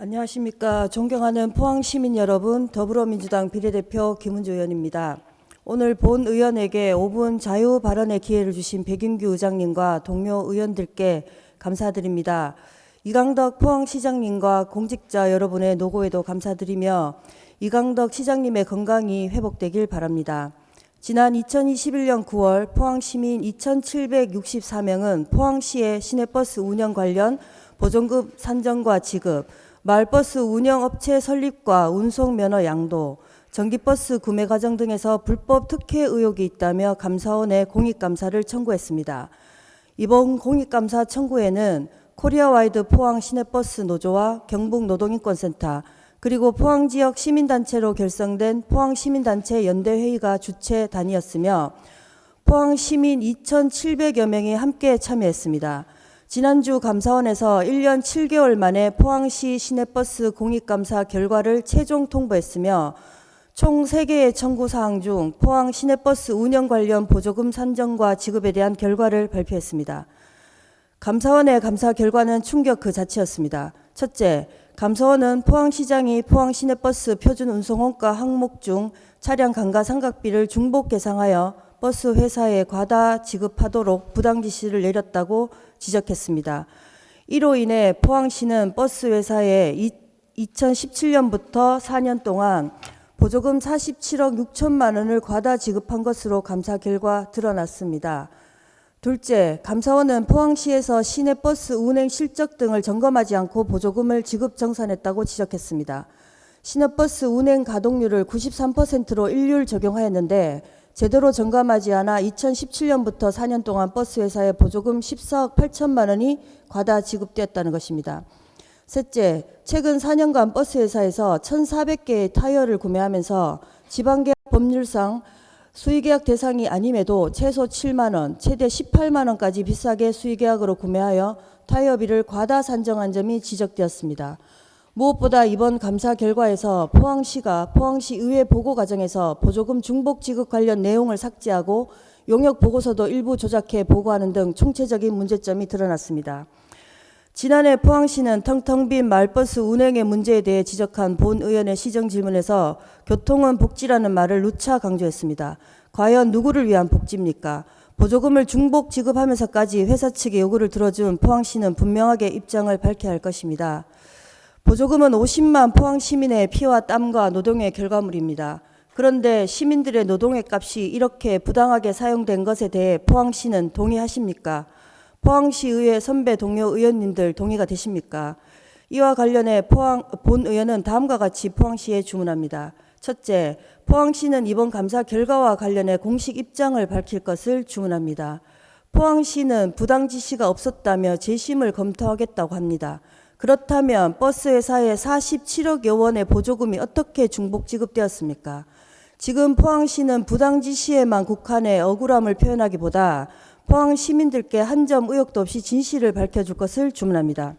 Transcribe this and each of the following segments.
안녕하십니까. 존경하는 포항시민 여러분, 더불어민주당 비례대표 김은주 의원입니다. 오늘 본 의원에게 5분 자유 발언의 기회를 주신 백윤규 의장님과 동료 의원들께 감사드립니다. 이강덕 포항시장님과 공직자 여러분의 노고에도 감사드리며 이강덕 시장님의 건강이 회복되길 바랍니다. 지난 2021년 9월 포항시민 2,764명은 포항시의 시내버스 운영 관련 보존금 산정과 지급, 마을버스 운영업체 설립과 운송면허 양도, 전기버스 구매 과정 등에서 불법 특혜 의혹이 있다며 감사원에 공익감사를 청구했습니다. 이번 공익감사 청구에는 코리아와이드 포항 시내버스 노조와 경북노동인권센터, 그리고 포항지역 시민단체로 결성된 포항시민단체 연대회의가 주최단이었으며 포항시민 2,700여 명이 함께 참여했습니다. 지난주 감사원에서 1년 7개월 만에 포항시 시내버스 공익감사 결과를 최종 통보했으며 총 3개의 청구사항 중 포항 시내버스 운영 관련 보조금 산정과 지급에 대한 결과를 발표했습니다. 감사원의 감사 결과는 충격 그 자체였습니다. 첫째, 감사원은 포항시장이 포항시내버스 표준운송원가 항목 중 차량 감가상각비를 중복 계상하여 버스 회사에 과다 지급하도록 부당 지시를 내렸다고 지적했습니다. 이로 인해 포항시는 버스 회사에 2017년부터 4년 동안 보조금 47억 6천만 원을 과다 지급한 것으로 감사 결과 드러났습니다. 둘째, 감사원은 포항시에서 시내버스 운행 실적 등을 점검하지 않고 보조금을 지급 정산했다고 지적했습니다. 시내버스 운행 가동률을 93%로 일률 적용하였는데 제대로 점검하지 않아 2017년부터 4년 동안 버스 회사에 보조금 14억 8천만 원이 과다 지급되었다는 것입니다. 셋째, 최근 4년간 버스 회사에서 1,400개의 타이어를 구매하면서 지방계약 법률상 수의계약 대상이 아님에도 최소 7만 원, 최대 18만 원까지 비싸게 수의계약으로 구매하여 타이어비를 과다 산정한 점이 지적되었습니다. 무엇보다 이번 감사 결과에서 포항시가 포항시 의회 보고 과정에서 보조금 중복 지급 관련 내용을 삭제하고 용역 보고서도 일부 조작해 보고하는 등 총체적인 문제점이 드러났습니다. 지난해 포항시는 텅텅 빈 마을버스 운행의 문제에 대해 지적한 본 의원의 시정 질문에서 교통은 복지라는 말을 누차 강조했습니다. 과연 누구를 위한 복지입니까? 보조금을 중복 지급하면서까지 회사 측의 요구를 들어준 포항시는 분명하게 입장을 밝혀야 할 것입니다. 보조금은 50만 포항 시민의 피와 땀과 노동의 결과물입니다. 그런데 시민들의 노동의 값이 이렇게 부당하게 사용된 것에 대해 포항시는 동의하십니까? 포항시의회 선배 동료 의원님들 동의가 되십니까? 이와 관련해 본 의원은 다음과 같이 포항시에 주문합니다. 첫째, 포항시는 이번 감사 결과와 관련해 공식 입장을 밝힐 것을 주문합니다. 포항시는 부당 지시가 없었다며 재심을 검토하겠다고 합니다. 그렇다면 버스 회사에 47억여 원의 보조금이 어떻게 중복 지급되었습니까? 지금 포항시는 부당 지시에만 국한해 억울함을 표현하기보다 포항 시민들께 한 점 의혹도 없이 진실을 밝혀줄 것을 주문합니다.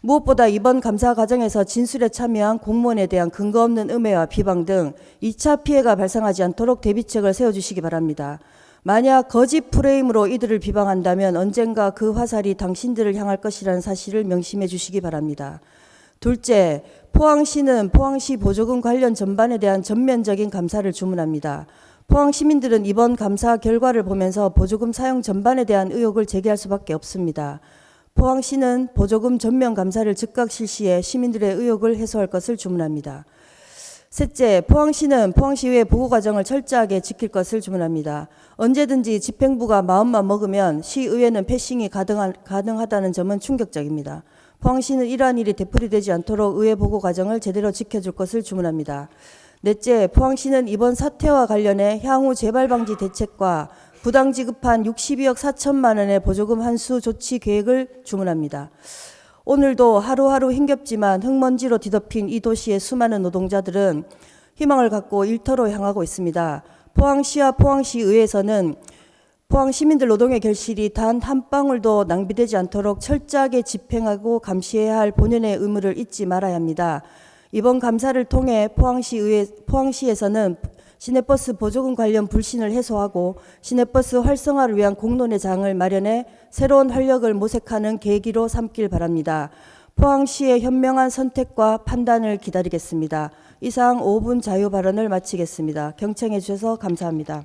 무엇보다 이번 감사 과정에서 진술에 참여한 공무원에 대한 근거 없는 음해와 비방 등 2차 피해가 발생하지 않도록 대비책을 세워주시기 바랍니다. 만약 거짓 프레임으로 이들을 비방한다면 언젠가 그 화살이 당신들을 향할 것이라는 사실을 명심해 주시기 바랍니다. 둘째, 포항시는 포항시 보조금 관련 전반에 대한 전면적인 감사를 주문합니다. 포항 시민들은 이번 감사 결과를 보면서 보조금 사용 전반에 대한 의혹을 제기할 수밖에 없습니다. 포항시는 보조금 전면 감사를 즉각 실시해 시민들의 의혹을 해소할 것을 주문합니다. 셋째, 포항시는 포항시의회 보고 과정을 철저하게 지킬 것을 주문합니다. 언제든지 집행부가 마음만 먹으면 시의회는 패싱이 가능하다는 점은 충격적입니다. 포항시는 이러한 일이 되풀이되지 않도록 의회 보고 과정을 제대로 지켜줄 것을 주문합니다. 넷째, 포항시는 이번 사태와 관련해 향후 재발 방지 대책과 부당 지급한 62억 4천만 원의 보조금 환수 조치 계획을 주문합니다. 오늘도 하루하루 힘겹지만 흙먼지로 뒤덮인 이 도시의 수많은 노동자들은 희망을 갖고 일터로 향하고 있습니다. 포항시와 포항시의회에서는 포항 시민들 노동의 결실이 단 한 방울도 낭비되지 않도록 철저하게 집행하고 감시해야 할 본연의 의무를 잊지 말아야 합니다. 이번 감사를 통해 포항시에서는 시내버스 보조금 관련 불신을 해소하고 시내버스 활성화를 위한 공론의 장을 마련해 새로운 활력을 모색하는 계기로 삼길 바랍니다. 포항시의 현명한 선택과 판단을 기다리겠습니다. 이상 5분 자유 발언을 마치겠습니다. 경청해 주셔서 감사합니다.